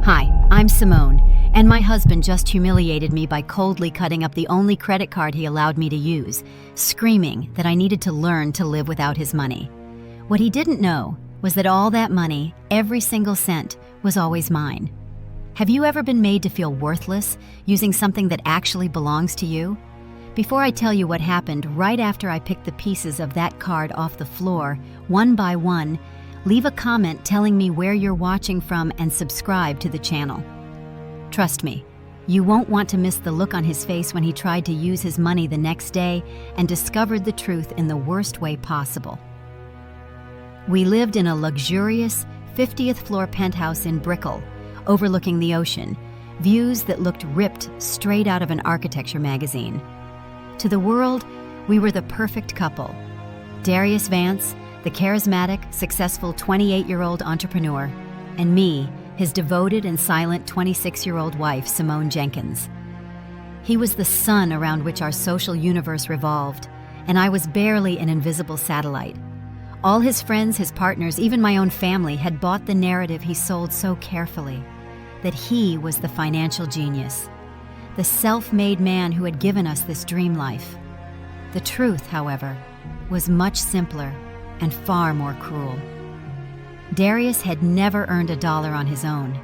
Hi, I'm Simone, and my husband just humiliated me by coldly cutting up the only credit card he allowed me to use, screaming that I needed to learn to live without his money. What he didn't know was that all that money, every single cent, was always mine. Have you ever been made to feel worthless using something that actually belongs to you? Before I tell you what happened right after I picked the pieces of that card off the floor, one by one, leave a comment telling me where you're watching from and subscribe to the channel. Trust me, you won't want to miss the look on his face when he tried to use his money the next day and discovered the truth in the worst way possible. We lived in a luxurious 50th floor penthouse in Brickell, overlooking the ocean, views that looked ripped straight out of an architecture magazine. To the world, we were the perfect couple. Darius Vance, the charismatic, successful 28-year-old entrepreneur, and me, his devoted and silent 26-year-old wife, Simone Jenkins. He was the sun around which our social universe revolved, and I was barely an invisible satellite. All his friends, his partners, even my own family had bought the narrative he sold so carefully, that he was the financial genius, the self-made man who had given us this dream life. The truth, however, was much simpler and far more cruel. Darius had never earned $1 on his own.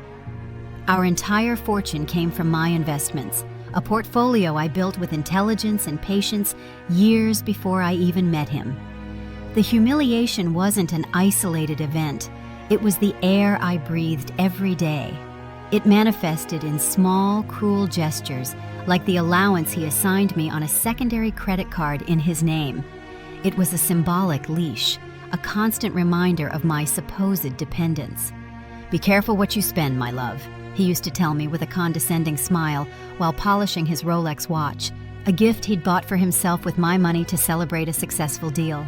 Our entire fortune came from my investments, a portfolio I built with intelligence and patience years before I even met him. The humiliation wasn't an isolated event. It was the air I breathed every day. It manifested in small, cruel gestures, like the allowance he assigned me on a secondary credit card in his name. It was a symbolic leash, a constant reminder of my supposed dependence. "Be careful what you spend, my love," he used to tell me with a condescending smile while polishing his Rolex watch, a gift he'd bought for himself with my money to celebrate a successful deal.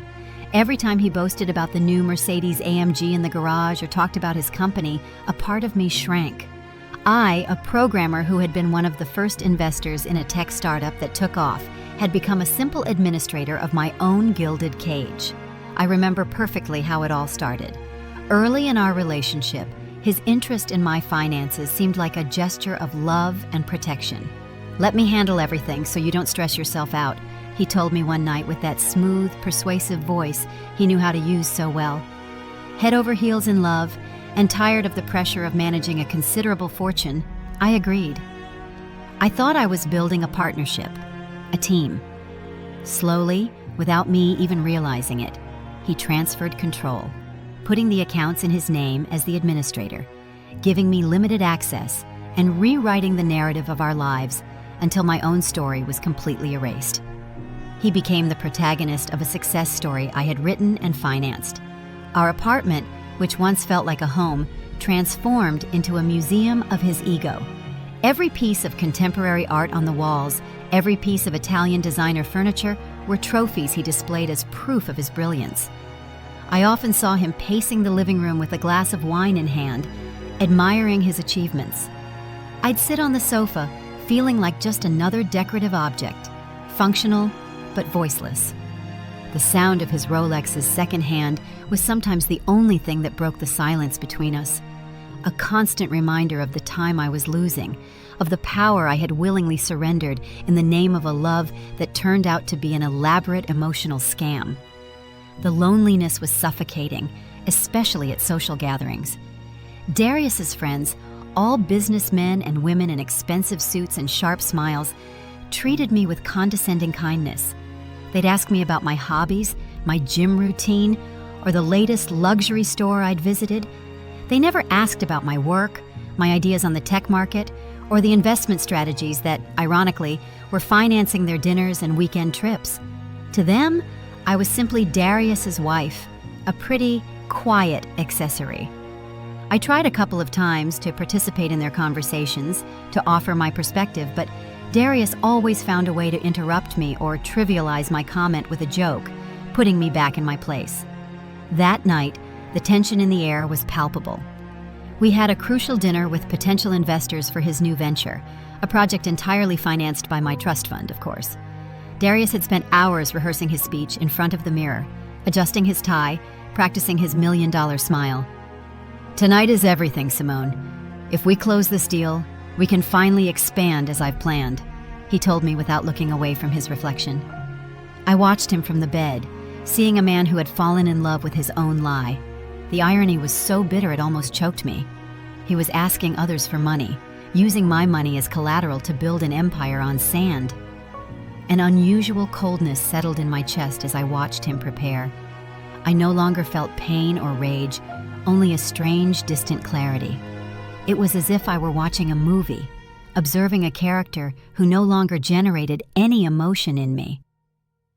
Every time he boasted about the new Mercedes AMG in the garage or talked about his company, a part of me shrank. I, a programmer who had been one of the first investors in a tech startup that took off, had become a simple administrator of my own gilded cage. I remember perfectly how it all started. Early in our relationship, his interest in my finances seemed like a gesture of love and protection. "Let me handle everything so you don't stress yourself out," he told me one night with that smooth, persuasive voice he knew how to use so well. Head over heels in love, and tired of the pressure of managing a considerable fortune, I agreed. I thought I was building a partnership, a team. Slowly, without me even realizing it, he transferred control, putting the accounts in his name as the administrator, giving me limited access, and rewriting the narrative of our lives until my own story was completely erased. He became the protagonist of a success story I had written and financed. Our apartment, which once felt like a home, transformed into a museum of his ego. Every piece of contemporary art on the walls, every piece of Italian designer furniture were trophies he displayed as proof of his brilliance. I often saw him pacing the living room with a glass of wine in hand, admiring his achievements. I'd sit on the sofa, feeling like just another decorative object, functional but voiceless. The sound of his Rolex's second hand was sometimes the only thing that broke the silence between us. A constant reminder of the time I was losing, of the power I had willingly surrendered in the name of a love that turned out to be an elaborate emotional scam. The loneliness was suffocating, especially at social gatherings. Darius's friends, all businessmen and women in expensive suits and sharp smiles, treated me with condescending kindness. They'd ask me about my hobbies, my gym routine, or the latest luxury store I'd visited. They never asked about my work, my ideas on the tech market, or the investment strategies that, ironically, were financing their dinners and weekend trips. To them, I was simply Darius's wife, a pretty, quiet accessory. I tried a couple of times to participate in their conversations, to offer my perspective, but Darius always found a way to interrupt me or trivialize my comment with a joke, putting me back in my place. That night, the tension in the air was palpable. We had a crucial dinner with potential investors for his new venture, a project entirely financed by my trust fund, of course. Darius had spent hours rehearsing his speech in front of the mirror, adjusting his tie, practicing his $1 million smile. "Tonight is everything, Simone. "If we close this deal, we can finally expand as I've planned," he told me without looking away from his reflection. I watched him from the bed, seeing a man who had fallen in love with his own lie. The irony was so bitter it almost choked me. He was asking others for money, using my money as collateral to build an empire on sand. An unusual coldness settled in my chest as I watched him prepare. I no longer felt pain or rage, only a strange, distant clarity. It was as if I were watching a movie, observing a character who no longer generated any emotion in me.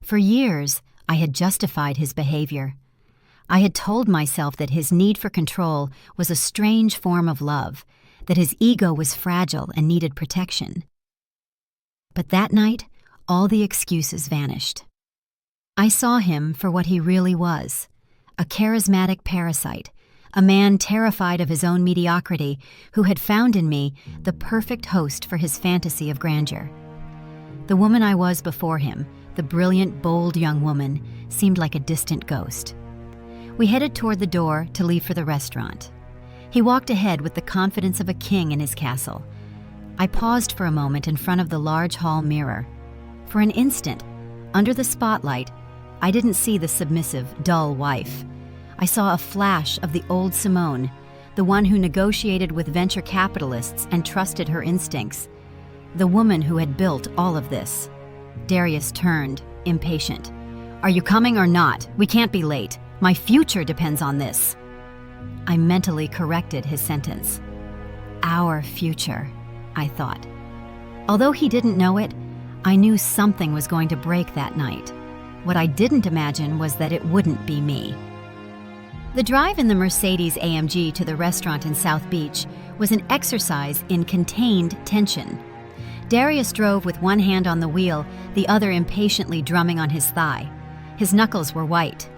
For years, I had justified his behavior. I had told myself that his need for control was a strange form of love, that his ego was fragile and needed protection. But that night, all the excuses vanished. I saw him for what he really was, a charismatic parasite, a man terrified of his own mediocrity who had found in me the perfect host for his fantasy of grandeur. The woman I was before him, the brilliant, bold young woman, seemed like a distant ghost. We headed toward the door to leave for the restaurant. He walked ahead with the confidence of a king in his castle. I paused for a moment in front of the large hall mirror. For an instant, under the spotlight, I didn't see the submissive, dull wife. I saw a flash of the old Simone, the one who negotiated with venture capitalists and trusted her instincts, the woman who had built all of this. Darius turned, impatient. "Are you coming or not? We can't be late. My future depends on this." I mentally corrected his sentence. Our future, I thought. Although he didn't know it, I knew something was going to break that night. What I didn't imagine was that it wouldn't be me. The drive in the Mercedes AMG to the restaurant in South Beach was an exercise in contained tension. Darius drove with one hand on the wheel, the other impatiently drumming on his thigh. His knuckles were white.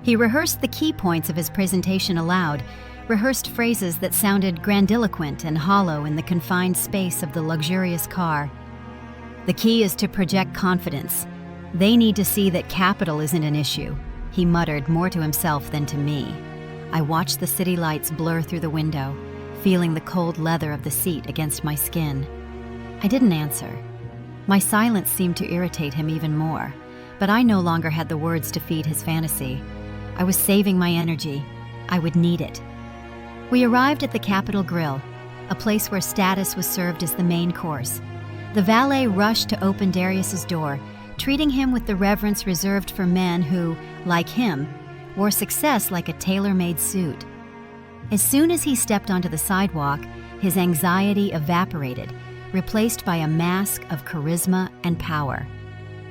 He rehearsed the key points of his presentation aloud, rehearsed phrases that sounded grandiloquent and hollow in the confined space of the luxurious car. "The key is to project confidence. They need to see that capital isn't an issue," he muttered more to himself than to me. I watched the city lights blur through the window, feeling the cold leather of the seat against my skin. I didn't answer. My silence seemed to irritate him even more, but I no longer had the words to feed his fantasy. I was saving my energy. I would need it. We arrived at the Capitol Grill, a place where status was served as the main course. The valet rushed to open Darius's door, treating him with the reverence reserved for men who, like him, wore success like a tailor-made suit. As soon as he stepped onto the sidewalk, his anxiety evaporated, replaced by a mask of charisma and power.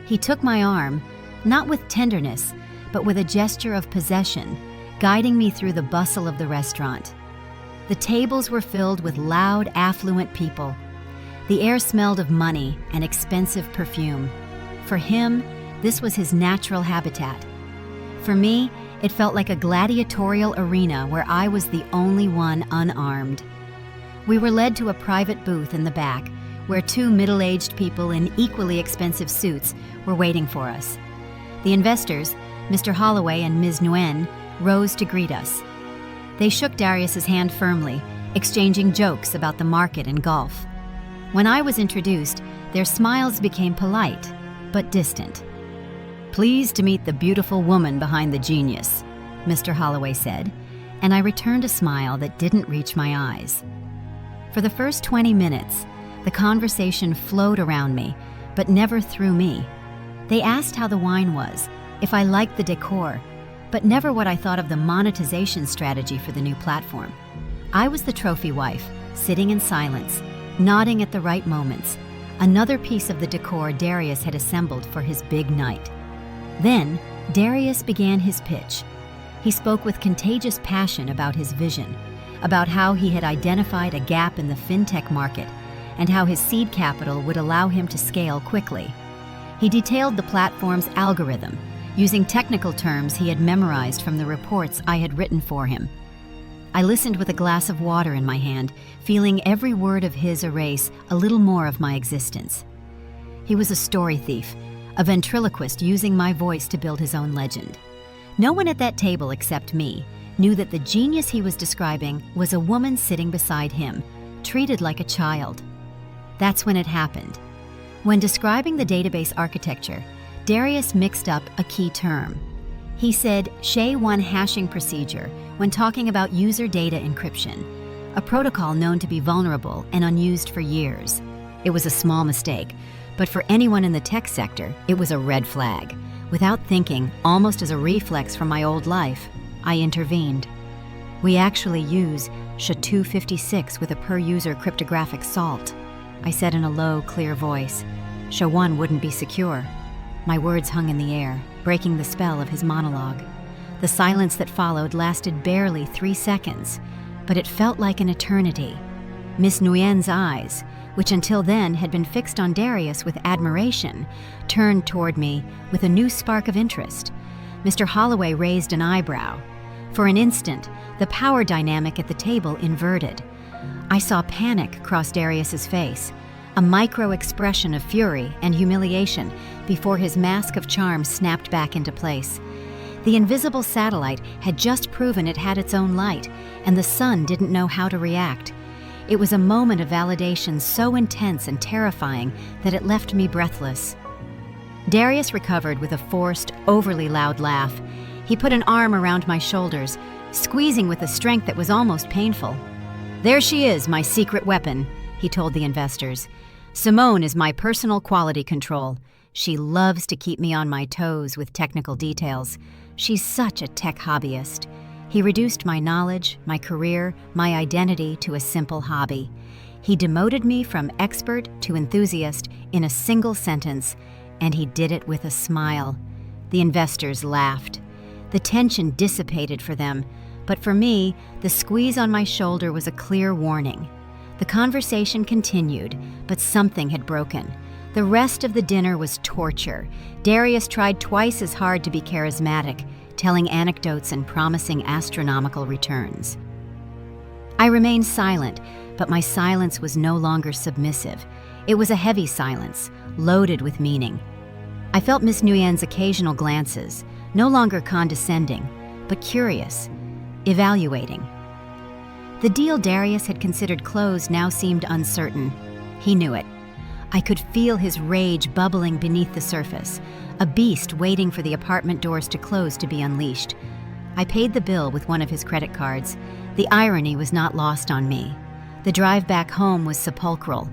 He took my arm, not with tenderness, but with a gesture of possession, guiding me through the bustle of the restaurant. The tables were filled with loud, affluent people. The air smelled of money and expensive perfume. For him, this was his natural habitat. For me, it felt like a gladiatorial arena where I was the only one unarmed. We were led to a private booth in the back, where two middle-aged people in equally expensive suits were waiting for us. The investors, Mr. Holloway and Ms. Nguyen, rose to greet us. They shook Darius's hand firmly, exchanging jokes about the market and golf. When I was introduced, their smiles became polite, but distant. "Pleased to meet the beautiful woman behind the genius," Mr. Holloway said, and I returned a smile that didn't reach my eyes. For the first 20 minutes, the conversation flowed around me, but never through me. They asked how the wine was, if I liked the decor, but never what I thought of the monetization strategy for the new platform. I was the trophy wife, sitting in silence, nodding at the right moments, another piece of the decor Darius had assembled for his big night. Then, Darius began his pitch. He spoke with contagious passion about his vision, about how he had identified a gap in the fintech market, and how his seed capital would allow him to scale quickly. He detailed the platform's algorithm, using technical terms he had memorized from the reports I had written for him. I listened with a glass of water in my hand, feeling every word of his erase a little more of my existence. He was a story thief, a ventriloquist using my voice to build his own legend. No one at that table except me knew that the genius he was describing was a woman sitting beside him, treated like a child. That's when it happened. When describing the database architecture, Darius mixed up a key term. He said SHA-1 hashing procedure when talking about user data encryption, a protocol known to be vulnerable and unused for years. It was a small mistake, but for anyone in the tech sector, it was a red flag. Without thinking, almost as a reflex from my old life, I intervened. We actually use SHA-256 with a per-user cryptographic salt, I said in a low, clear voice. SHA-1 wouldn't be secure. My words hung in the air, breaking the spell of his monologue. The silence that followed lasted barely 3 seconds, but it felt like an eternity. Miss Nguyen's eyes, which until then had been fixed on Darius with admiration, turned toward me with a new spark of interest. Mr. Holloway raised an eyebrow. For an instant, the power dynamic at the table inverted. I saw panic cross Darius's face, a micro-expression of fury and humiliation before his mask of charm snapped back into place. The invisible satellite had just proven it had its own light, and the sun didn't know how to react. It was a moment of validation so intense and terrifying that it left me breathless. Darius recovered with a forced, overly loud laugh. He put an arm around my shoulders, squeezing with a strength that was almost painful. "There she is, my secret weapon," he told the investors. "Simone is my personal quality control. She loves to keep me on my toes with technical details. She's such a tech hobbyist." He reduced my knowledge, my career, my identity to a simple hobby. He demoted me from expert to enthusiast in a single sentence, and he did it with a smile. The investors laughed. The tension dissipated for them, but for me, the squeeze on my shoulder was a clear warning. The conversation continued, but something had broken. The rest of the dinner was torture. Darius tried twice as hard to be charismatic, telling anecdotes and promising astronomical returns. I remained silent, but my silence was no longer submissive. It was a heavy silence, loaded with meaning. I felt Miss Nguyen's occasional glances, no longer condescending, but curious, evaluating. The deal Darius had considered closed now seemed uncertain. He knew it. I could feel his rage bubbling beneath the surface, a beast waiting for the apartment doors to close to be unleashed. I paid the bill with one of his credit cards. The irony was not lost on me. The drive back home was sepulchral.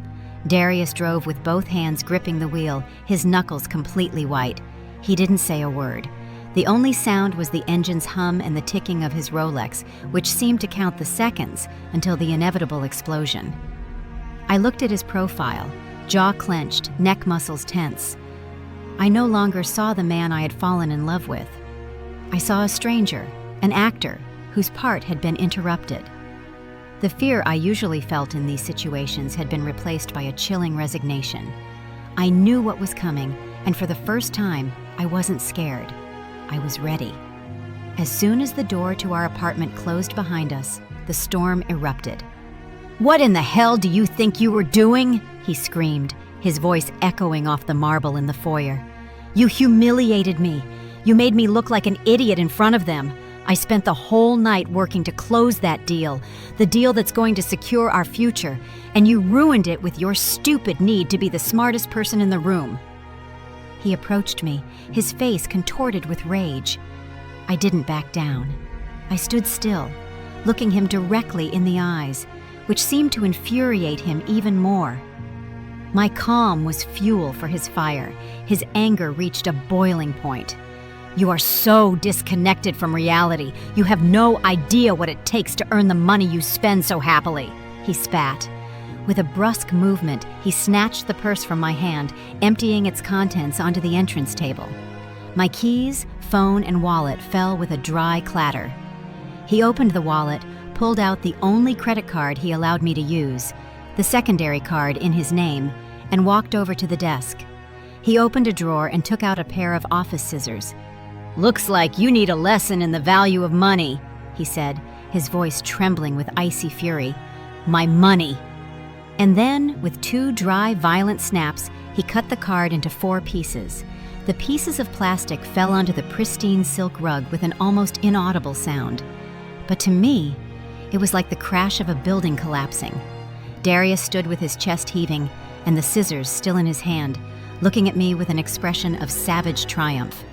Darius drove with both hands gripping the wheel, his knuckles completely white. He didn't say a word. The only sound was the engine's hum and the ticking of his Rolex, which seemed to count the seconds until the inevitable explosion. I looked at his profile, jaw clenched, neck muscles tense. I no longer saw the man I had fallen in love with. I saw a stranger, an actor, whose part had been interrupted. The fear I usually felt in these situations had been replaced by a chilling resignation. I knew what was coming, and for the first time, I wasn't scared. I was ready. As soon as the door to our apartment closed behind us, the storm erupted. "What in the hell do you think you were doing?" he screamed, his voice echoing off the marble in the foyer. "You humiliated me. You made me look like an idiot in front of them. I spent the whole night working to close that deal, the deal that's going to secure our future, and you ruined it with your stupid need to be the smartest person in the room." He approached me, his face contorted with rage. I didn't back down. I stood still, looking him directly in the eyes, which seemed to infuriate him even more. My calm was fuel for his fire. His anger reached a boiling point. "You are so disconnected from reality. You have no idea what it takes to earn the money you spend so happily," he spat. With a brusque movement, he snatched the purse from my hand, emptying its contents onto the entrance table. My keys, phone, and wallet fell with a dry clatter. He opened the wallet, pulled out the only credit card he allowed me to use, the secondary card in his name, and walked over to the desk. He opened a drawer and took out a pair of office scissors. "Looks like you need a lesson in the value of money," he said, his voice trembling with icy fury. "My money." And then, with 2 dry, violent snaps, he cut the card into 4 pieces. The pieces of plastic fell onto the pristine silk rug with an almost inaudible sound. But to me, it was like the crash of a building collapsing. Darius stood with his chest heaving and the scissors still in his hand, looking at me with an expression of savage triumph.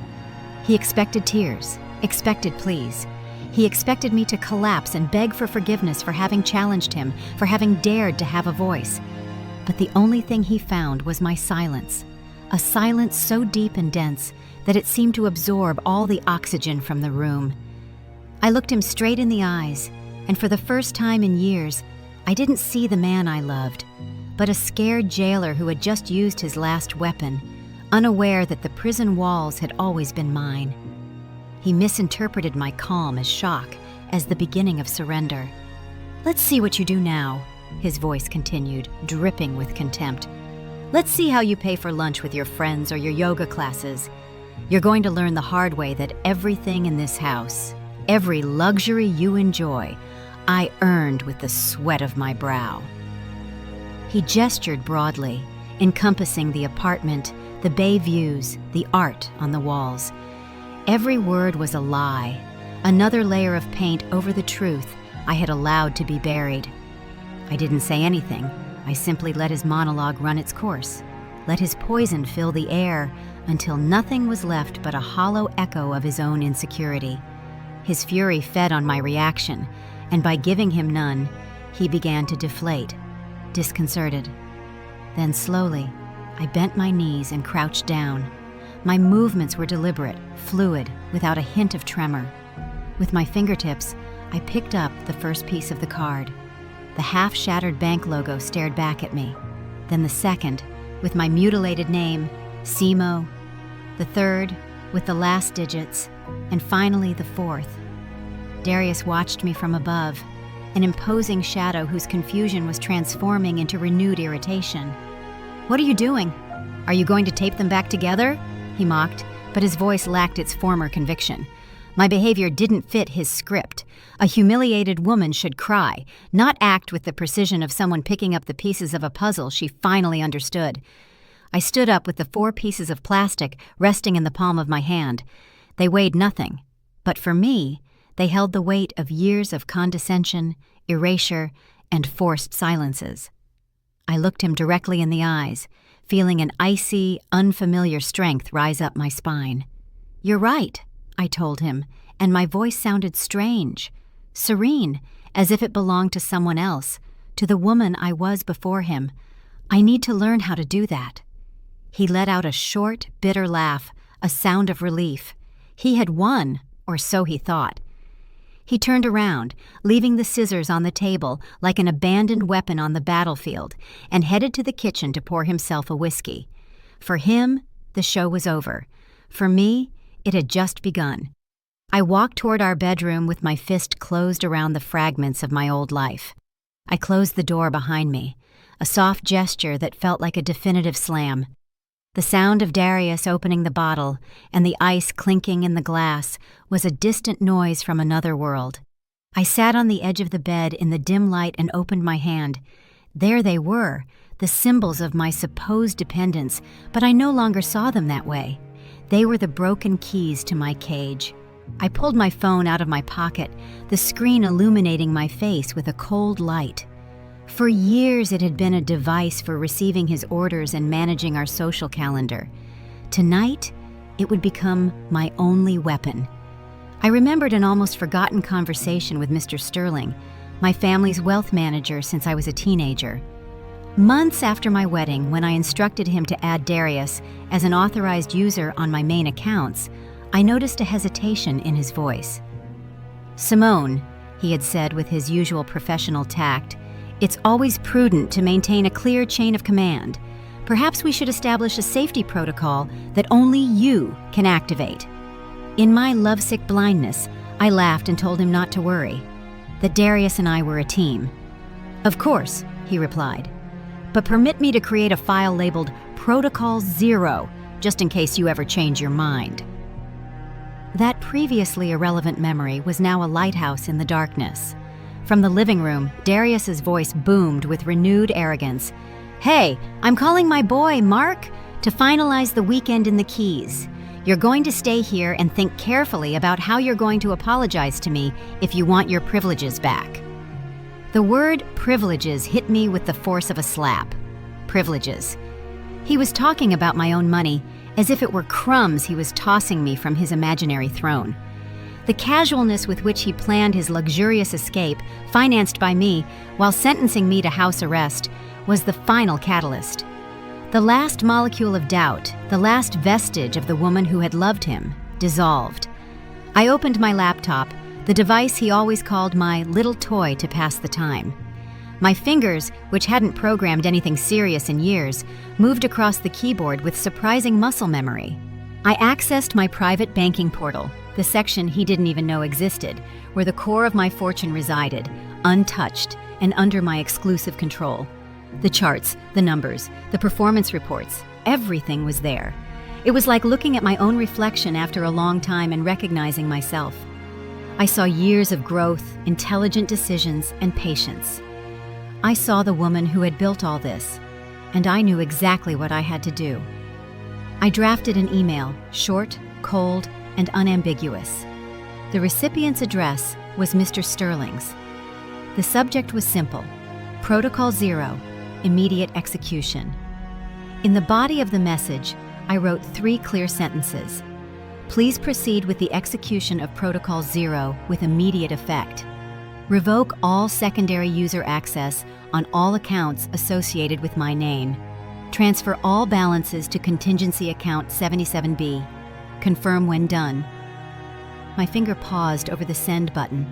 He expected tears, expected pleas. He expected me to collapse and beg for forgiveness for having challenged him, for having dared to have a voice. But the only thing he found was my silence, a silence so deep and dense that it seemed to absorb all the oxygen from the room. I looked him straight in the eyes, and for the first time in years, I didn't see the man I loved, but a scared jailer who had just used his last weapon, unaware that the prison walls had always been mine. He misinterpreted my calm as shock, as the beginning of surrender. "Let's see what you do now," his voice continued, dripping with contempt. "Let's see how you pay for lunch with your friends or your yoga classes. You're going to learn the hard way that everything in this house, every luxury you enjoy, I earned with the sweat of my brow." He gestured broadly, encompassing the apartment, the bay views, the art on the walls. Every word was a lie, another layer of paint over the truth I had allowed to be buried. I didn't say anything. I simply let his monologue run its course, let his poison fill the air until nothing was left but a hollow echo of his own insecurity. His fury fed on my reaction, and by giving him none, he began to deflate, disconcerted. Then slowly, I bent my knees and crouched down. My movements were deliberate, fluid, without a hint of tremor. With my fingertips, I picked up the first piece of the card. The half-shattered bank logo stared back at me. Then the second, with my mutilated name, Simo. The third, with the last digits. And finally, the fourth. Darius watched me from above, an imposing shadow whose confusion was transforming into renewed irritation. "What are you doing? Are you going to tape them back together?" he mocked, but his voice lacked its former conviction. My behavior didn't fit his script. A humiliated woman should cry, not act with the precision of someone picking up the pieces of a puzzle she finally understood. I stood up with the 4 pieces of plastic resting in the palm of my hand. They weighed nothing, but for me, they held the weight of years of condescension, erasure, and forced silences. I looked him directly in the eyes, feeling an icy, unfamiliar strength rise up my spine. "You're right," I told him, and my voice sounded strange, serene, as if it belonged to someone else, to the woman I was before him. "I need to learn how to do that." He let out a short, bitter laugh, a sound of relief. He had won, or so he thought. He turned around, leaving the scissors on the table like an abandoned weapon on the battlefield, and headed to the kitchen to pour himself a whiskey. For him, the show was over. For me, it had just begun. I walked toward our bedroom with my fist closed around the fragments of my old life. I closed the door behind me, a soft gesture that felt like a definitive slam. The sound of Darius opening the bottle and the ice clinking in the glass was a distant noise from another world. I sat on the edge of the bed in the dim light and opened my hand. There they were, the symbols of my supposed dependence, but I no longer saw them that way. They were the broken keys to my cage. I pulled my phone out of my pocket, the screen illuminating my face with a cold light. For years it had been a device for receiving his orders and managing our social calendar. Tonight, it would become my only weapon. I remembered an almost forgotten conversation with Mr. Sterling, my family's wealth manager since I was a teenager. Months after my wedding, when I instructed him to add Darius as an authorized user on my main accounts, I noticed a hesitation in his voice. "Simone," he had said with his usual professional tact, "it's always prudent to maintain a clear chain of command. Perhaps we should establish a safety protocol that only you can activate." In my lovesick blindness, I laughed and told him not to worry, that Darius and I were a team. "Of course," he replied, "but permit me to create a file labeled Protocol 0, just in case you ever change your mind." That previously irrelevant memory was now a lighthouse in the darkness. From the living room, Darius's voice boomed with renewed arrogance. "Hey, I'm calling my boy, Mark, to finalize the weekend in the Keys. You're going to stay here and think carefully about how you're going to apologize to me if you want your privileges back." The word privileges hit me with the force of a slap. Privileges. He was talking about my own money as if it were crumbs he was tossing me from his imaginary throne. The casualness with which he planned his luxurious escape, financed by me, while sentencing me to house arrest, was the final catalyst. The last molecule of doubt, the last vestige of the woman who had loved him, dissolved. I opened my laptop, the device he always called my little toy to pass the time. My fingers, which hadn't programmed anything serious in years, moved across the keyboard with surprising muscle memory. I accessed my private banking portal, the section he didn't even know existed, where the core of my fortune resided, untouched and under my exclusive control. The charts, the numbers, the performance reports, everything was there. It was like looking at my own reflection after a long time and recognizing myself. I saw years of growth, intelligent decisions, and patience. I saw the woman who had built all this, and I knew exactly what I had to do. I drafted an email, short, cold, and unambiguous. The recipient's address was Mr. Sterling's. The subject was simple: Protocol 0, immediate execution. In the body of the message, I wrote 3 clear sentences. Please proceed with the execution of Protocol 0 with immediate effect. Revoke all secondary user access on all accounts associated with my name. Transfer all balances to contingency account 77B. Confirm when done. My finger paused over the send button.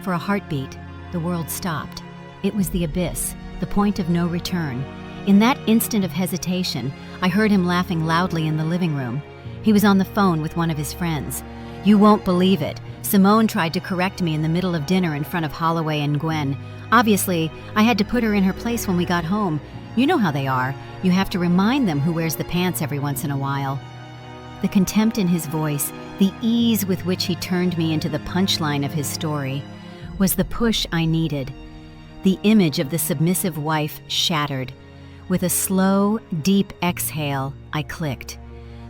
For a heartbeat, the world stopped. It was the abyss, the point of no return. In that instant of hesitation, I heard him laughing loudly in the living room. He was on the phone with one of his friends. You won't believe it. Simone tried to correct me in the middle of dinner in front of Holloway and Gwen. Obviously, I had to put her in her place when we got home. You know how they are. You have to remind them who wears the pants every once in a while. The contempt in his voice, the ease with which he turned me into the punchline of his story, was the push I needed. The image of the submissive wife shattered. With a slow, deep exhale, I clicked.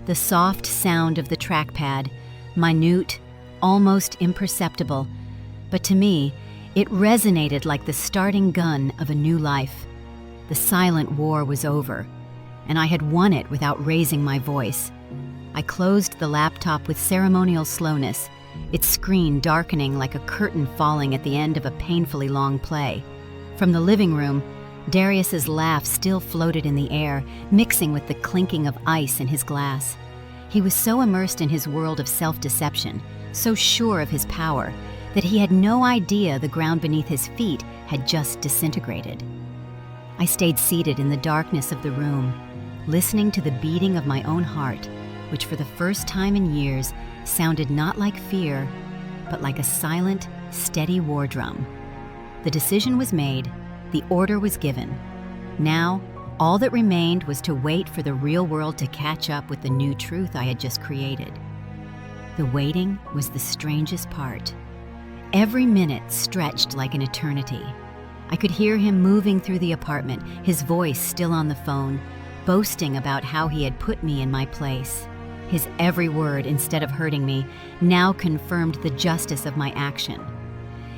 The soft sound of the trackpad, minute, almost imperceptible, but to me, it resonated like the starting gun of a new life. The silent war was over, and I had won it without raising my voice. I closed the laptop with ceremonial slowness, its screen darkening like a curtain falling at the end of a painfully long play. From the living room, Darius's laugh still floated in the air, mixing with the clinking of ice in his glass. He was so immersed in his world of self-deception, so sure of his power, that he had no idea the ground beneath his feet had just disintegrated. I stayed seated in the darkness of the room, listening to the beating of my own heart, which for the first time in years sounded not like fear, but like a silent, steady war drum. The decision was made, the order was given. Now, all that remained was to wait for the real world to catch up with the new truth I had just created. The waiting was the strangest part. Every minute stretched like an eternity. I could hear him moving through the apartment, his voice still on the phone, boasting about how he had put me in my place. His every word, instead of hurting me, now confirmed the justice of my action.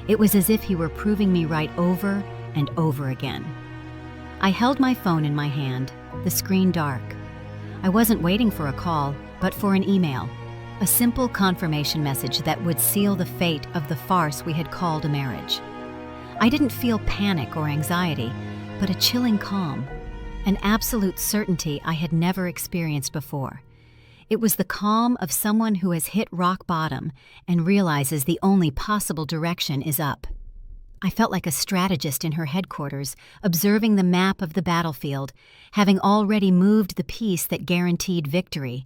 It was as if he were proving me right over and over again. I held my phone in my hand, the screen dark. I wasn't waiting for a call, but for an email, a simple confirmation message that would seal the fate of the farce we had called a marriage. I didn't feel panic or anxiety, but a chilling calm, an absolute certainty I had never experienced before. It was the calm of someone who has hit rock bottom and realizes the only possible direction is up. I felt like a strategist in her headquarters, observing the map of the battlefield, having already moved the piece that guaranteed victory.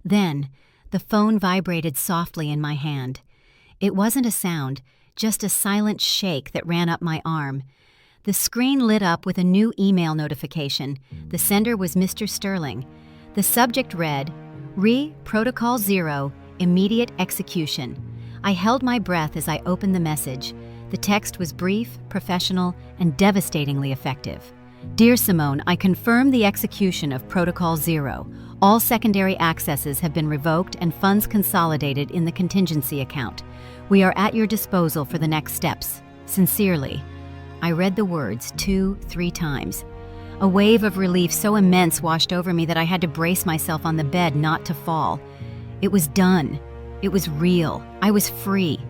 Then, the phone vibrated softly in my hand. It wasn't a sound, just a silent shake that ran up my arm. The screen lit up with a new email notification. The sender was Mr. Sterling. The subject read, Protocol 0, immediate execution. I held my breath as I opened the message. The text was brief, professional, and devastatingly effective. Dear Simone, I confirm the execution of Protocol 0. All secondary accesses have been revoked and funds consolidated in the contingency account. We are at your disposal for the next steps. Sincerely. I read the words 2, 3 times. A wave of relief so immense washed over me that I had to brace myself on the bed not to fall. It was done. It was real. I was free.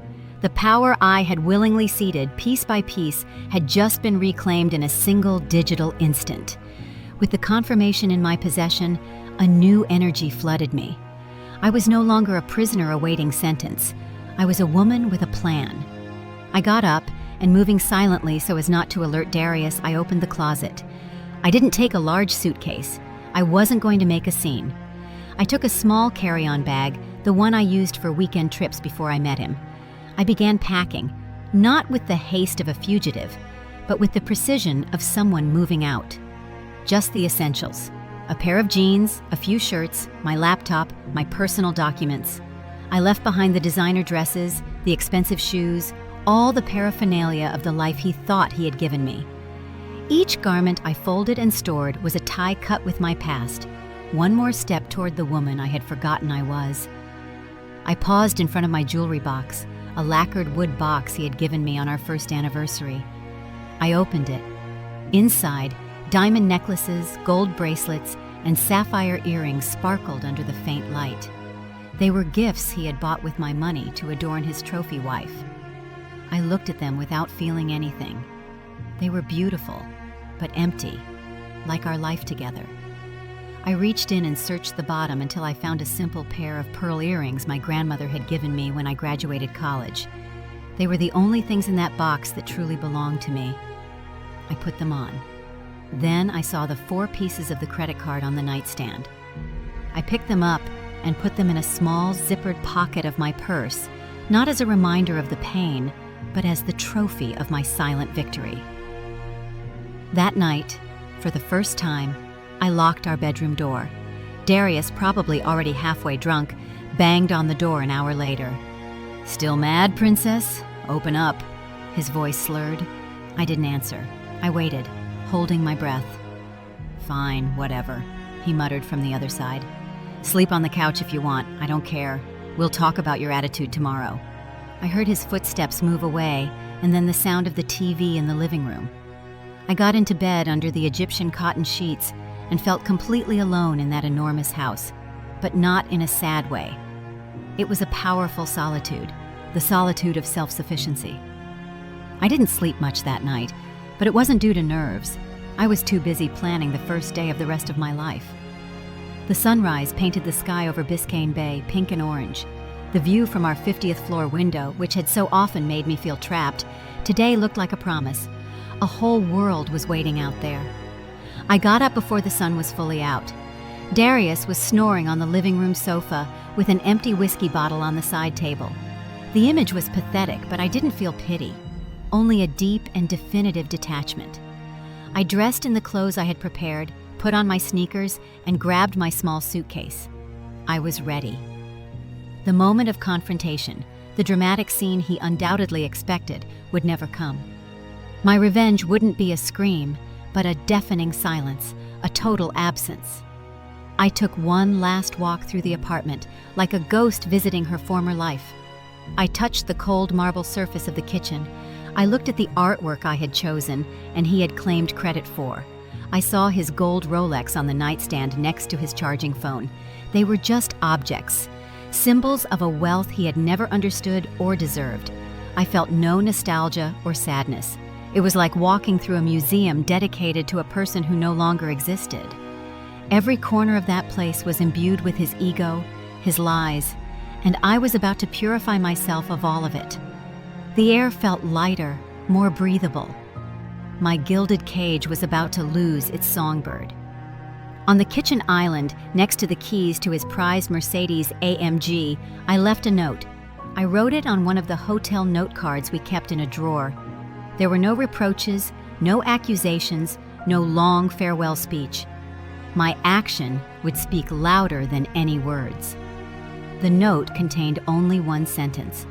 The power I had willingly ceded, piece by piece, had just been reclaimed in a single digital instant. With the confirmation in my possession, a new energy flooded me. I was no longer a prisoner awaiting sentence. I was a woman with a plan. I got up, and moving silently so as not to alert Darius, I opened the closet. I didn't take a large suitcase. I wasn't going to make a scene. I took a small carry-on bag, the one I used for weekend trips before I met him. I began packing, not with the haste of a fugitive, but with the precision of someone moving out. Just the essentials: a pair of jeans, a few shirts, my laptop, my personal documents. I left behind the designer dresses, the expensive shoes, all the paraphernalia of the life he thought he had given me. Each garment I folded and stored was a tie cut with my past, one more step toward the woman I had forgotten I was. I paused in front of my jewelry box, a lacquered wood box he had given me on our first anniversary. I opened it. Inside, diamond necklaces, gold bracelets, and sapphire earrings sparkled under the faint light. They were gifts he had bought with my money to adorn his trophy wife. I looked at them without feeling anything. They were beautiful, but empty, like our life together. I reached in and searched the bottom until I found a simple pair of pearl earrings my grandmother had given me when I graduated college. They were the only things in that box that truly belonged to me. I put them on. Then I saw the 4 pieces of the credit card on the nightstand. I picked them up and put them in a small, zippered pocket of my purse, not as a reminder of the pain, but as the trophy of my silent victory. That night, for the first time, I locked our bedroom door. Darius, probably already halfway drunk, banged on the door an hour later. "Still mad, princess? Open up." His voice slurred. I didn't answer. I waited, holding my breath. "Fine, whatever," he muttered from the other side. "Sleep on the couch if you want. I don't care. We'll talk about your attitude tomorrow." I heard his footsteps move away, and then the sound of the TV in the living room. I got into bed under the Egyptian cotton sheets and felt completely alone in that enormous house, but not in a sad way. It was a powerful solitude, the solitude of self-sufficiency. I didn't sleep much that night, but it wasn't due to nerves. I was too busy planning the first day of the rest of my life. The sunrise painted the sky over Biscayne Bay pink and orange. The view from our 50th floor window, which had so often made me feel trapped, today looked like a promise. A whole world was waiting out there. I got up before the sun was fully out. Darius was snoring on the living room sofa with an empty whiskey bottle on the side table. The image was pathetic, but I didn't feel pity, only a deep and definitive detachment. I dressed in the clothes I had prepared, put on my sneakers, and grabbed my small suitcase. I was ready. The moment of confrontation, the dramatic scene he undoubtedly expected, would never come. My revenge wouldn't be a scream, but a deafening silence, a total absence. I took one last walk through the apartment, like a ghost visiting her former life. I touched the cold marble surface of the kitchen. I looked at the artwork I had chosen and he had claimed credit for. I saw his gold Rolex on the nightstand next to his charging phone. They were just objects, symbols of a wealth he had never understood or deserved. I felt no nostalgia or sadness. It was like walking through a museum dedicated to a person who no longer existed. Every corner of that place was imbued with his ego, his lies, and I was about to purify myself of all of it. The air felt lighter, more breathable. My gilded cage was about to lose its songbird. On the kitchen island, next to the keys to his prized Mercedes AMG, I left a note. I wrote it on one of the hotel note cards we kept in a drawer. There were no reproaches, no accusations, no long farewell speech. My action would speak louder than any words. The note contained only one sentence,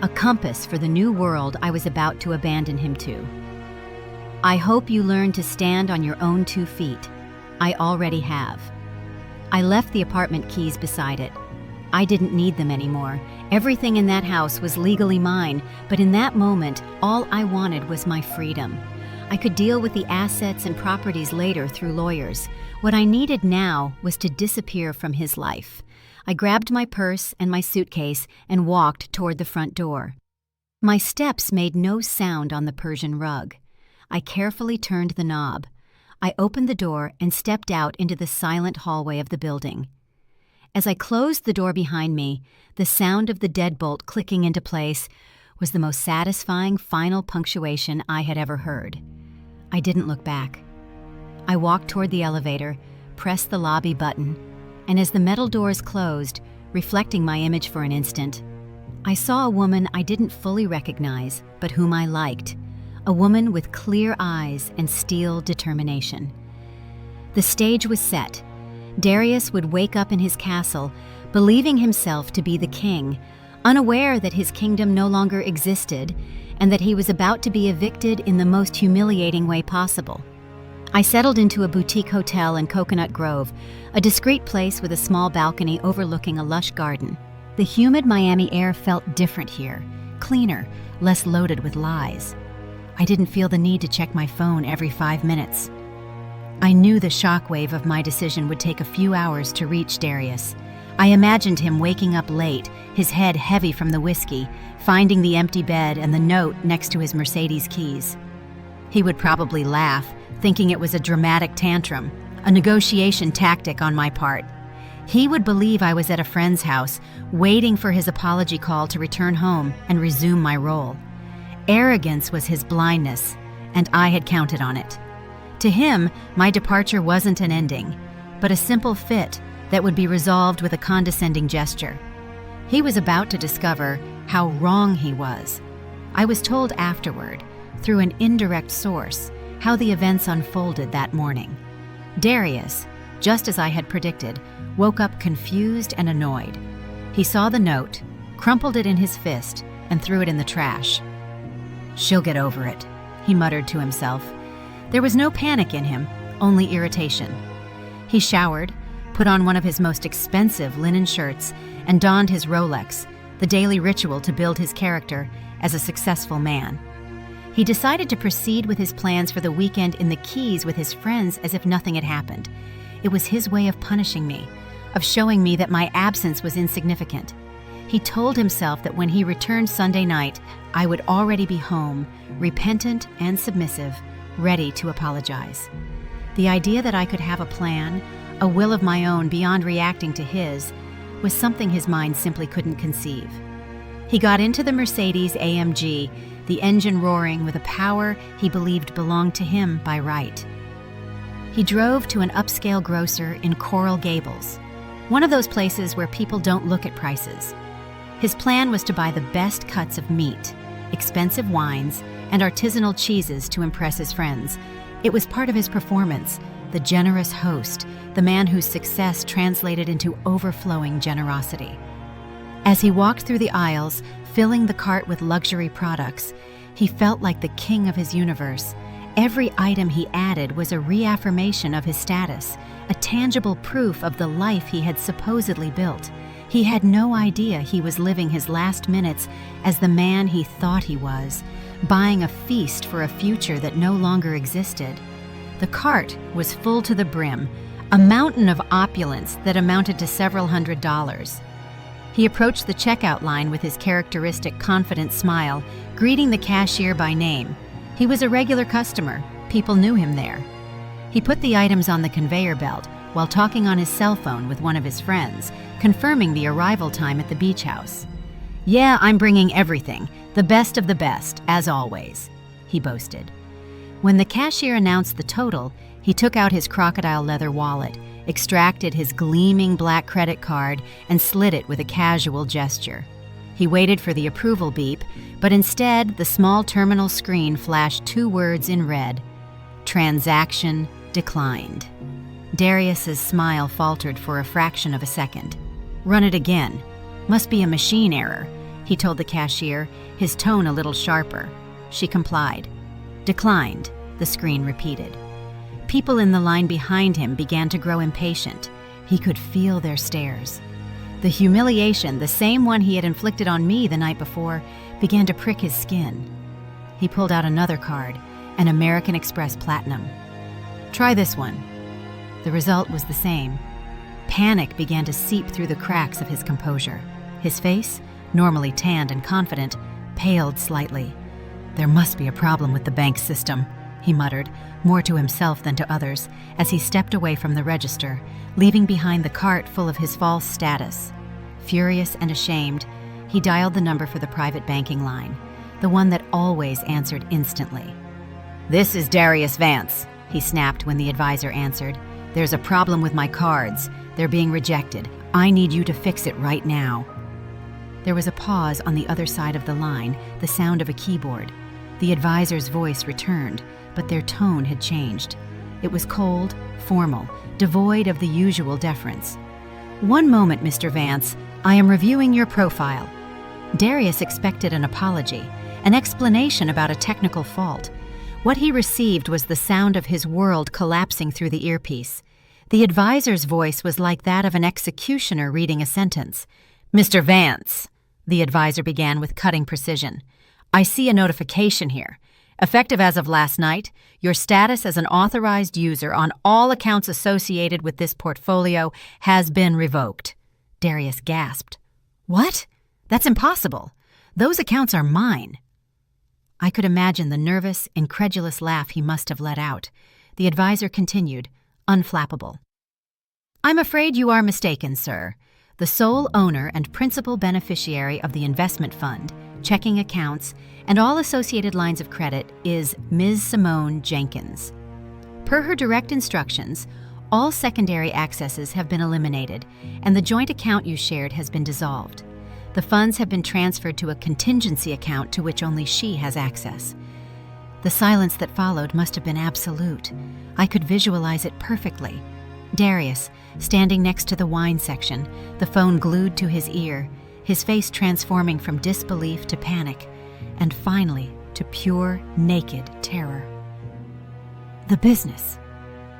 a compass for the new world I was about to abandon him to. I hope you learn to stand on your own 2 feet. I already have. I left the apartment keys beside it. I didn't need them anymore. Everything in that house was legally mine, but in that moment, all I wanted was my freedom. I could deal with the assets and properties later through lawyers. What I needed now was to disappear from his life. I grabbed my purse and my suitcase and walked toward the front door. My steps made no sound on the Persian rug. I carefully turned the knob. I opened the door and stepped out into the silent hallway of the building. As I closed the door behind me, the sound of the deadbolt clicking into place was the most satisfying final punctuation I had ever heard. I didn't look back. I walked toward the elevator, pressed the lobby button, and as the metal doors closed, reflecting my image for an instant, I saw a woman I didn't fully recognize, but whom I liked. A woman with clear eyes and steel determination. The stage was set. Darius would wake up in his castle, believing himself to be the king, unaware that his kingdom no longer existed and that he was about to be evicted in the most humiliating way possible. I settled into a boutique hotel in Coconut Grove, a discreet place with a small balcony overlooking a lush garden. The humid Miami air felt different here, cleaner, less loaded with lies. I didn't feel the need to check my phone every 5 minutes. I knew the shockwave of my decision would take a few hours to reach Darius. I imagined him waking up late, his head heavy from the whiskey, finding the empty bed and the note next to his Mercedes keys. He would probably laugh, thinking it was a dramatic tantrum, a negotiation tactic on my part. He would believe I was at a friend's house, waiting for his apology call to return home and resume my role. Arrogance was his blindness, and I had counted on it. To him, my departure wasn't an ending, but a simple fit that would be resolved with a condescending gesture. He was about to discover how wrong he was. I was told afterward, through an indirect source, how the events unfolded that morning. Darius, just as I had predicted, woke up confused and annoyed. He saw the note, crumpled it in his fist, and threw it in the trash. "She'll get over it," he muttered to himself. There was no panic in him, only irritation. He showered, put on one of his most expensive linen shirts, and donned his Rolex, the daily ritual to build his character as a successful man. He decided to proceed with his plans for the weekend in the Keys with his friends as if nothing had happened. It was his way of punishing me, of showing me that my absence was insignificant. He told himself that when he returned Sunday night, I would already be home, repentant and submissive, ready to apologize. The idea that I could have a plan, a will of my own beyond reacting to his, was something his mind simply couldn't conceive. He got into the Mercedes AMG, the engine roaring with a power he believed belonged to him by right. He drove to an upscale grocer in Coral Gables, one of those places where people don't look at prices. His plan was to buy the best cuts of meat, expensive wines, and artisanal cheeses to impress his friends. It was part of his performance, the generous host, the man whose success translated into overflowing generosity. As he walked through the aisles, filling the cart with luxury products, he felt like the king of his universe. Every item he added was a reaffirmation of his status, a tangible proof of the life he had supposedly built. He had no idea he was living his last minutes as the man he thought he was, buying a feast for a future that no longer existed. The cart was full to the brim, a mountain of opulence that amounted to several $100s. He approached the checkout line with his characteristic confident smile, greeting the cashier by name. He was a regular customer. People knew him there. He put the items on the conveyor belt while talking on his cell phone with one of his friends, confirming the arrival time at the beach house. "Yeah, I'm bringing everything, the best of the best, as always," he boasted. When the cashier announced the total, he took out his crocodile leather wallet, extracted his gleaming black credit card, and slid it with a casual gesture. He waited for the approval beep, but instead, the small terminal screen flashed 2 words in red: "Transaction declined." Darius's smile faltered for a fraction of a second. "Run it again. Must be a machine error," he told the cashier, his tone a little sharper. She complied. "Declined," the screen repeated. People in the line behind him began to grow impatient. He could feel their stares. The humiliation, the same one he had inflicted on me the night before, began to prick his skin. He pulled out another card, an American Express Platinum. Try this one. The result was the same. Panic began to seep through the cracks of his composure. His face, normally tanned and confident, paled slightly. There must be a problem with the bank system, he muttered, more to himself than to others, as he stepped away from the register, leaving behind the cart full of his false status. Furious and ashamed, he dialed the number for the private banking line, the one that always answered instantly. "This is Darius Vance," he snapped when the advisor answered. "There's a problem with my cards. They're being rejected. I need you to fix it right now." There was a pause on the other side of the line, the sound of a keyboard. The advisor's voice returned, but their tone had changed. It was cold, formal, devoid of the usual deference. "One moment, Mr. Vance. I am reviewing your profile." Darius expected an apology, an explanation about a technical fault. What he received was the sound of his world collapsing through the earpiece. The advisor's voice was like that of an executioner reading a sentence. "Mr. Vance," the advisor began with cutting precision, "I see a notification here. Effective as of last night, your status as an authorized user on all accounts associated with this portfolio has been revoked." Darius gasped. "What? That's impossible. Those accounts are mine." I could imagine the nervous, incredulous laugh he must have let out. The advisor continued, unflappable. "I'm afraid you are mistaken, sir. The sole owner and principal beneficiary of the investment fund, checking accounts, and all associated lines of credit is Ms. Simone Jenkins. Per her direct instructions, all secondary accesses have been eliminated, and the joint account you shared has been dissolved. The funds have been transferred to a contingency account to which only she has access." The silence that followed must have been absolute. I could visualize it perfectly. Darius, standing next to the wine section, the phone glued to his ear, his face transforming from disbelief to panic, and finally to pure, naked terror. The business,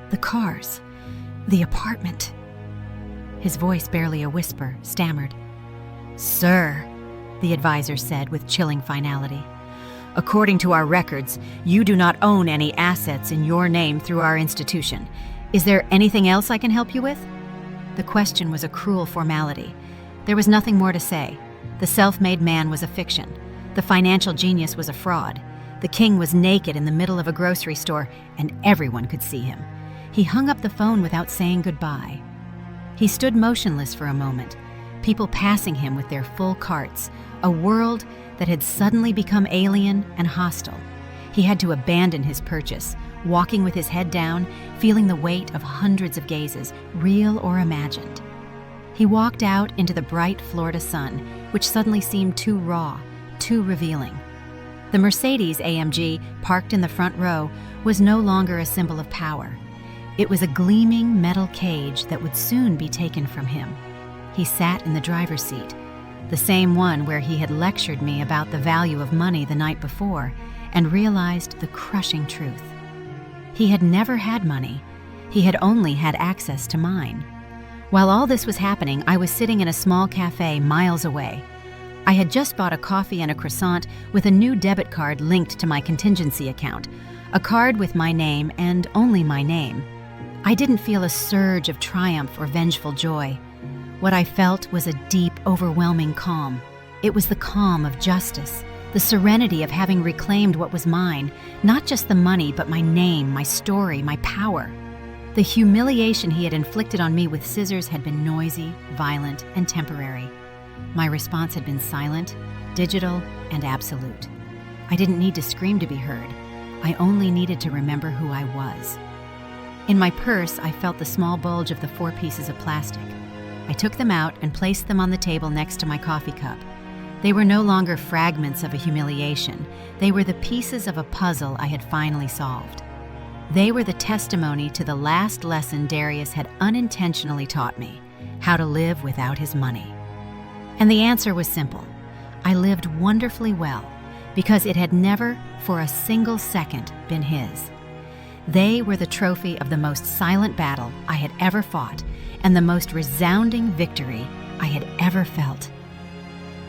the cars, the apartment. His voice, barely a whisper, stammered. "Sir," the advisor said with chilling finality, "according to our records, you do not own any assets in your name through our institution. Is there anything else I can help you with?" The question was a cruel formality. There was nothing more to say. The self-made man was a fiction. The financial genius was a fraud. The king was naked in the middle of a grocery store, and everyone could see him. He hung up the phone without saying goodbye. He stood motionless for a moment, people passing him with their full carts, a world that had suddenly become alien and hostile. He had to abandon his purchase, walking with his head down, feeling the weight of hundreds of gazes, real or imagined. He walked out into the bright Florida sun, which suddenly seemed too raw, too revealing. The Mercedes AMG, parked in the front row, was no longer a symbol of power. It was a gleaming metal cage that would soon be taken from him. He sat in the driver's seat, the same one where he had lectured me about the value of money the night before, and realized the crushing truth. He had never had money. He had only had access to mine. While all this was happening, I was sitting in a small cafe miles away. I had just bought a coffee and a croissant with a new debit card linked to my contingency account, a card with my name and only my name. I didn't feel a surge of triumph or vengeful joy. What I felt was a deep, overwhelming calm. It was the calm of justice, the serenity of having reclaimed what was mine, not just the money, but my name, my story, my power. The humiliation he had inflicted on me with scissors had been noisy, violent, and temporary. My response had been silent, digital, and absolute. I didn't need to scream to be heard. I only needed to remember who I was. In my purse, I felt the small bulge of the 4 pieces of plastic. I took them out and placed them on the table next to my coffee cup. They were no longer fragments of a humiliation. They were the pieces of a puzzle I had finally solved. They were the testimony to the last lesson Darius had unintentionally taught me, how to live without his money. And the answer was simple. I lived wonderfully well because it had never, for a single second, been his. They were the trophy of the most silent battle I had ever fought and the most resounding victory I had ever felt.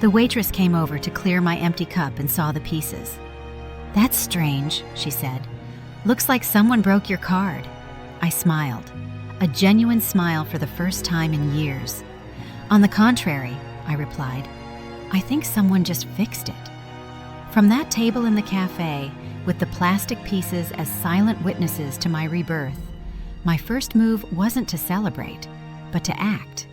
The waitress came over to clear my empty cup and saw the pieces. "That's strange," she said. Looks like someone broke your card." I smiled, a genuine smile for the first time in years. "On the contrary," I replied, "I think someone just fixed it." From that table in the cafe, with the plastic pieces as silent witnesses to my rebirth, my first move wasn't to celebrate, but to act.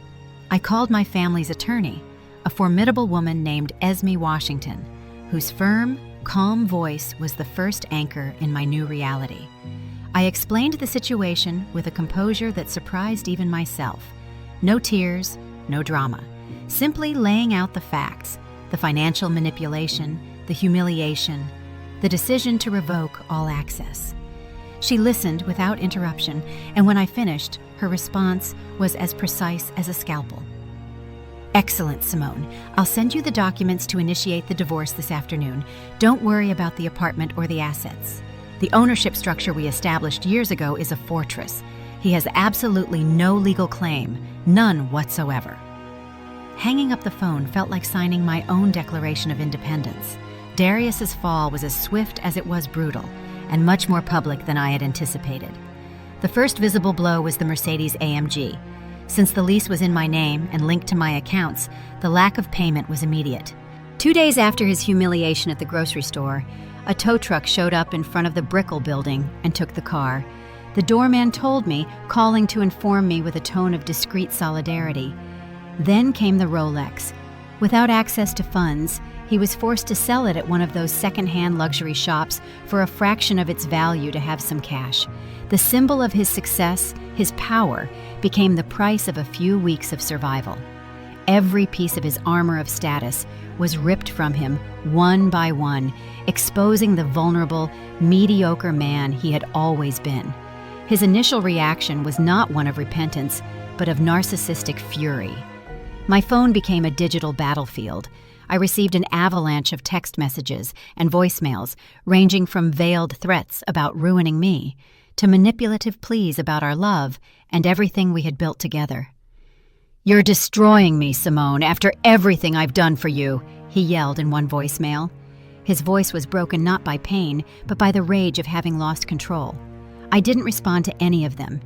I called my family's attorney, a formidable woman named Esme Washington, whose firm, calm voice was the first anchor in my new reality. I explained the situation with a composure that surprised even myself. No tears, no drama, simply laying out the facts, the financial manipulation, the humiliation, the decision to revoke all access. She listened without interruption, and when I finished, her response was as precise as a scalpel. "Excellent, Simone. I'll send you the documents to initiate the divorce this afternoon. Don't worry about the apartment or the assets. The ownership structure we established years ago is a fortress. He has absolutely no legal claim, none whatsoever." Hanging up the phone felt like signing my own Declaration of Independence. Darius's fall was as swift as it was brutal, and much more public than I had anticipated. The first visible blow was the Mercedes AMG. Since the lease was in my name and linked to my accounts, the lack of payment was immediate. 2 days after his humiliation at the grocery store, a tow truck showed up in front of the Brickell building and took the car. The doorman told me, calling to inform me with a tone of discreet solidarity. Then came the Rolex. Without access to funds, he was forced to sell it at one of those second-hand luxury shops for a fraction of its value to have some cash. The symbol of his success, his power, became the price of a few weeks of survival. Every piece of his armor of status was ripped from him one by one, exposing the vulnerable, mediocre man he had always been. His initial reaction was not one of repentance, but of narcissistic fury. My phone became a digital battlefield. I received an avalanche of text messages and voicemails, ranging from veiled threats about ruining me to manipulative pleas about our love and everything we had built together. "You're destroying me, Simone, after everything I've done for you," he yelled in one voicemail. His voice was broken not by pain, but by the rage of having lost control. I didn't respond to any of them.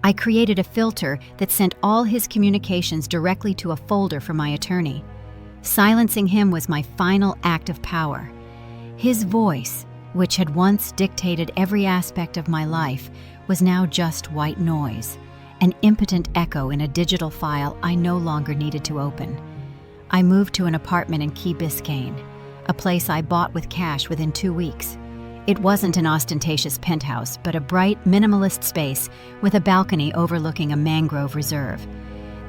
I created a filter that sent all his communications directly to a folder for my attorney. Silencing him was my final act of power. His voice, which had once dictated every aspect of my life, was now just white noise, an impotent echo in a digital file I no longer needed to open. I moved to an apartment in Key Biscayne, a place I bought with cash within 2 weeks. It wasn't an ostentatious penthouse, but a bright, minimalist space with a balcony overlooking a mangrove reserve.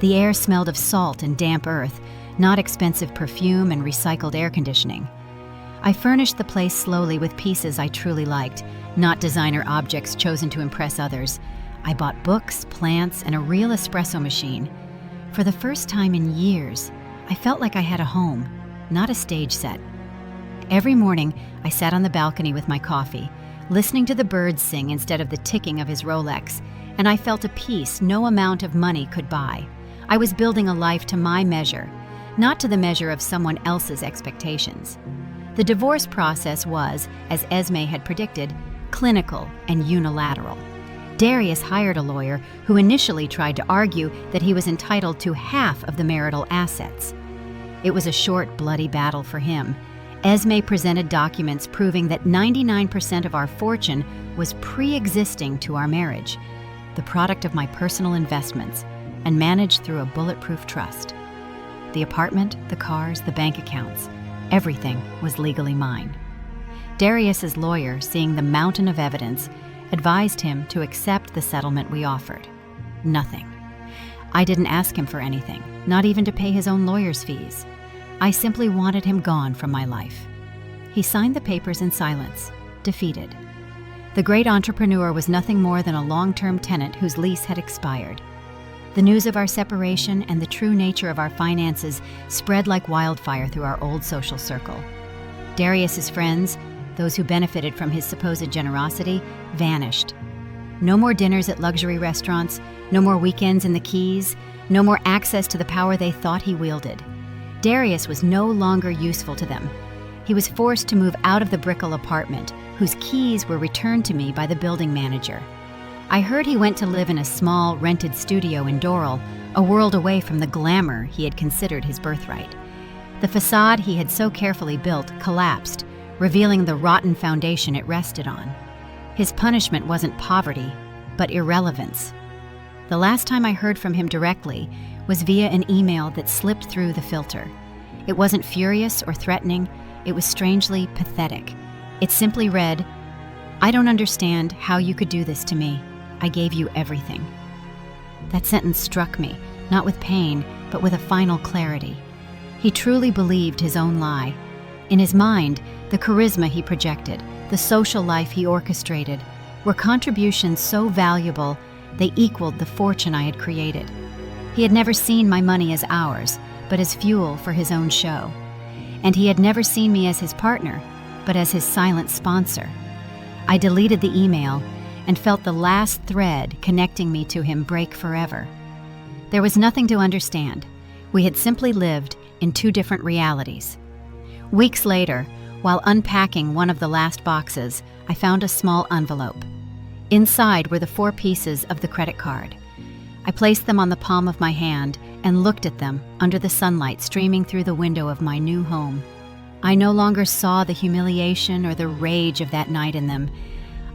The air smelled of salt and damp earth, not expensive perfume and recycled air conditioning. I furnished the place slowly with pieces I truly liked, not designer objects chosen to impress others. I bought books, plants, and a real espresso machine. For the first time in years, I felt like I had a home, not a stage set. Every morning, I sat on the balcony with my coffee, listening to the birds sing instead of the ticking of his Rolex, and I felt a peace no amount of money could buy. I was building a life to my measure, not to the measure of someone else's expectations. The divorce process was, as Esme had predicted, clinical and unilateral. Darius hired a lawyer who initially tried to argue that he was entitled to half of the marital assets. It was a short, bloody battle for him. Esme presented documents proving that 99% of our fortune was pre-existing to our marriage, the product of my personal investments, and managed through a bulletproof trust. The apartment, the cars, the bank accounts, everything was legally mine. Darius's lawyer, seeing the mountain of evidence, advised him to accept the settlement we offered. Nothing. I didn't ask him for anything, not even to pay his own lawyer's fees. I simply wanted him gone from my life. He signed the papers in silence, defeated. The great entrepreneur was nothing more than a long-term tenant whose lease had expired. The news of our separation and the true nature of our finances spread like wildfire through our old social circle. Darius's friends, those who benefited from his supposed generosity, vanished. No more dinners at luxury restaurants, no more weekends in the Keys, no more access to the power they thought he wielded. Darius was no longer useful to them. He was forced to move out of the Brickell apartment, whose keys were returned to me by the building manager. I heard he went to live in a small, rented studio in Doral, a world away from the glamour he had considered his birthright. The facade he had so carefully built collapsed, revealing the rotten foundation it rested on. His punishment wasn't poverty, but irrelevance. The last time I heard from him directly was via an email that slipped through the filter. It wasn't furious or threatening, it was strangely pathetic. It simply read, "I don't understand how you could do this to me. I gave you everything." That sentence struck me, not with pain, but with a final clarity. He truly believed his own lie. In his mind, the charisma he projected, the social life he orchestrated, were contributions so valuable they equaled the fortune I had created. He had never seen my money as ours, but as fuel for his own show. And he had never seen me as his partner, but as his silent sponsor. I deleted the email and felt the last thread connecting me to him break forever. There was nothing to understand. We had simply lived in two different realities. Weeks later, while unpacking one of the last boxes, I found a small envelope. Inside were the 4 pieces of the credit card. I placed them on the palm of my hand and looked at them under the sunlight streaming through the window of my new home. I no longer saw the humiliation or the rage of that night in them.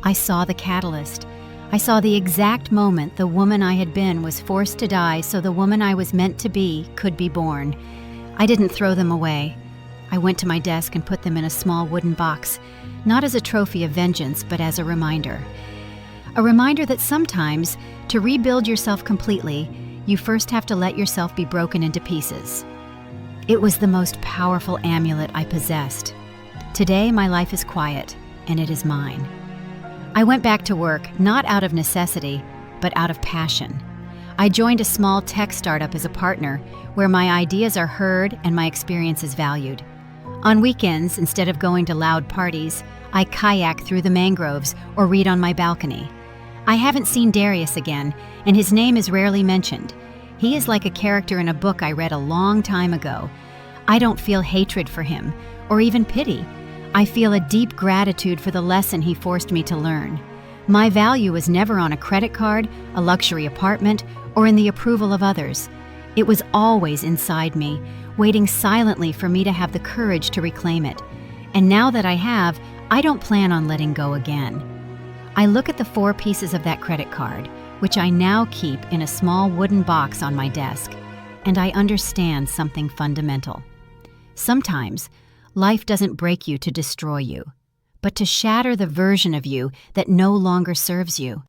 I saw the catalyst. I saw the exact moment the woman I had been was forced to die so the woman I was meant to be could be born. I didn't throw them away. I went to my desk and put them in a small wooden box, not as a trophy of vengeance, but as a reminder. A reminder that sometimes, to rebuild yourself completely, you first have to let yourself be broken into pieces. It was the most powerful amulet I possessed. Today, my life is quiet, and it is mine. I went back to work, not out of necessity, but out of passion. I joined a small tech startup as a partner, where my ideas are heard and my experience is valued. On weekends, instead of going to loud parties, I kayak through the mangroves or read on my balcony. I haven't seen Darius again, and his name is rarely mentioned. He is like a character in a book I read a long time ago. I don't feel hatred for him, or even pity. I feel a deep gratitude for the lesson he forced me to learn. My value was never on a credit card, a luxury apartment, or in the approval of others. It was always inside me, waiting silently for me to have the courage to reclaim it. And now that I have, I don't plan on letting go again. I look at the 4 pieces of that credit card, which I now keep in a small wooden box on my desk, and I understand something fundamental. Sometimes, life doesn't break you to destroy you, but to shatter the version of you that no longer serves you.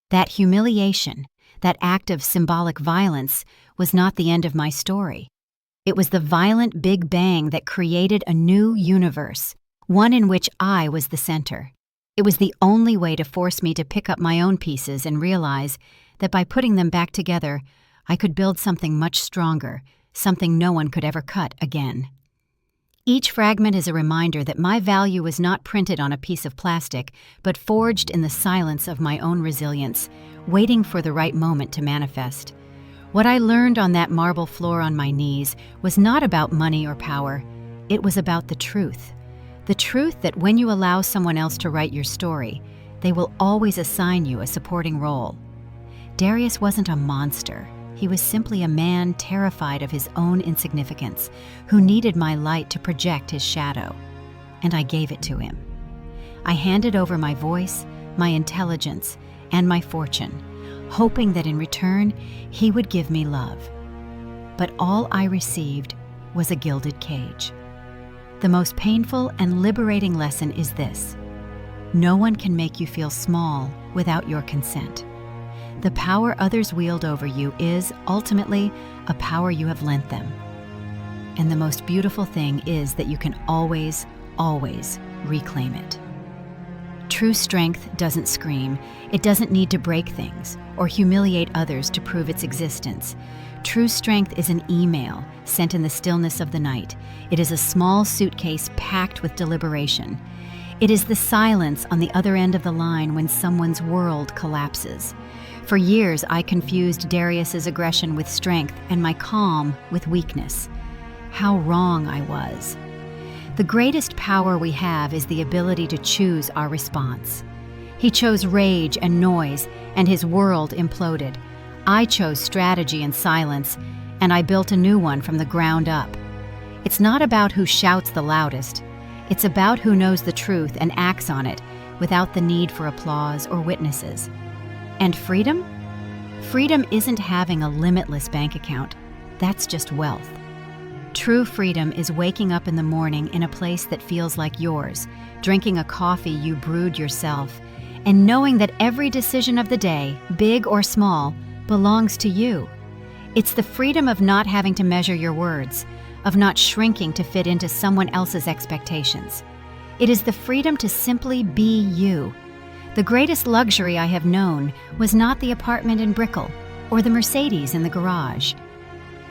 That humiliation, that act of symbolic violence, was not the end of my story. It was the violent Big Bang that created a new universe, one in which I was the center. It was the only way to force me to pick up my own pieces and realize that by putting them back together, I could build something much stronger, something no one could ever cut again. Each fragment is a reminder that my value was not printed on a piece of plastic, but forged in the silence of my own resilience, waiting for the right moment to manifest. What I learned on that marble floor on my knees was not about money or power. It was about the truth. The truth that when you allow someone else to write your story, they will always assign you a supporting role. Darius wasn't a monster. He was simply a man terrified of his own insignificance, who needed my light to project his shadow. And I gave it to him. I handed over my voice, my intelligence, and my fortune, hoping that in return, he would give me love. But all I received was a gilded cage. The most painful and liberating lesson is this: no one can make you feel small without your consent. The power others wield over you is, ultimately, a power you have lent them. And the most beautiful thing is that you can always, always reclaim it. True strength doesn't scream. It doesn't need to break things or humiliate others to prove its existence. True strength is an email sent in the stillness of the night. It is a small suitcase packed with deliberation. It is the silence on the other end of the line when someone's world collapses. For years, I confused Darius's aggression with strength and my calm with weakness. How wrong I was. The greatest power we have is the ability to choose our response. He chose rage and noise, and his world imploded. I chose strategy and silence, and I built a new one from the ground up. It's not about who shouts the loudest. It's about who knows the truth and acts on it without the need for applause or witnesses. And freedom? Freedom isn't having a limitless bank account. That's just wealth. True freedom is waking up in the morning in a place that feels like yours, drinking a coffee you brewed yourself, and knowing that every decision of the day, big or small, belongs to you. It's the freedom of not having to measure your words, of not shrinking to fit into someone else's expectations. It is the freedom to simply be you. The greatest luxury I have known was not the apartment in Brickell or the Mercedes in the garage.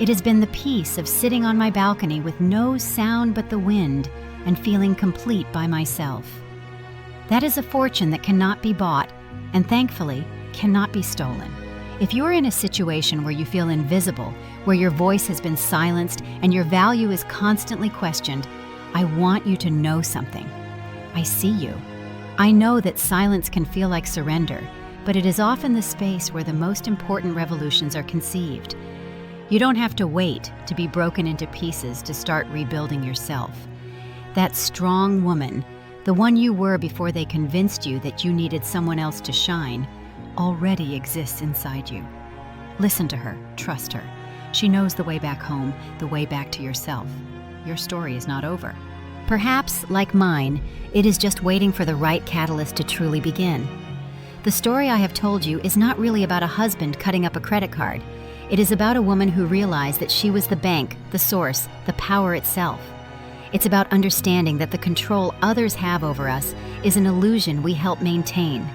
It has been the peace of sitting on my balcony with no sound but the wind and feeling complete by myself. That is a fortune that cannot be bought and, thankfully, cannot be stolen. If you're in a situation where you feel invisible, where your voice has been silenced and your value is constantly questioned, I want you to know something. I see you. I know that silence can feel like surrender, but it is often the space where the most important revolutions are conceived. You don't have to wait to be broken into pieces to start rebuilding yourself. That strong woman, the one you were before they convinced you that you needed someone else to shine, already exists inside you. Listen to her, trust her. She knows the way back home, the way back to yourself. Your story is not over. Perhaps, like mine, it is just waiting for the right catalyst to truly begin. The story I have told you is not really about a husband cutting up a credit card. It is about a woman who realized that she was the bank, the source, the power itself. It's about understanding that the control others have over us is an illusion we help maintain.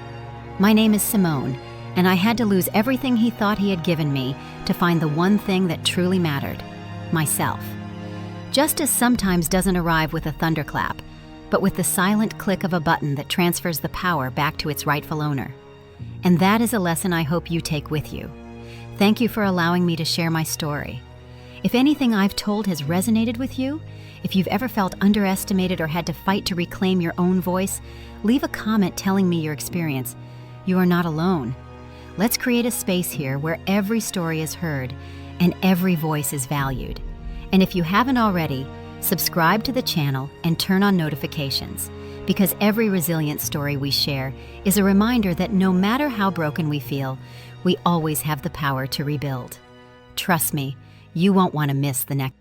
My name is Simone, and I had to lose everything he thought he had given me to find the one thing that truly mattered: myself. Justice sometimes doesn't arrive with a thunderclap, but with the silent click of a button that transfers the power back to its rightful owner. And that is a lesson I hope you take with you. Thank you for allowing me to share my story. If anything I've told has resonated with you, if you've ever felt underestimated or had to fight to reclaim your own voice, leave a comment telling me your experience. You are not alone. Let's create a space here where every story is heard and every voice is valued. And if you haven't already, subscribe to the channel and turn on notifications, because every resilient story we share is a reminder that no matter how broken we feel, we always have the power to rebuild. Trust me, you won't want to miss the next.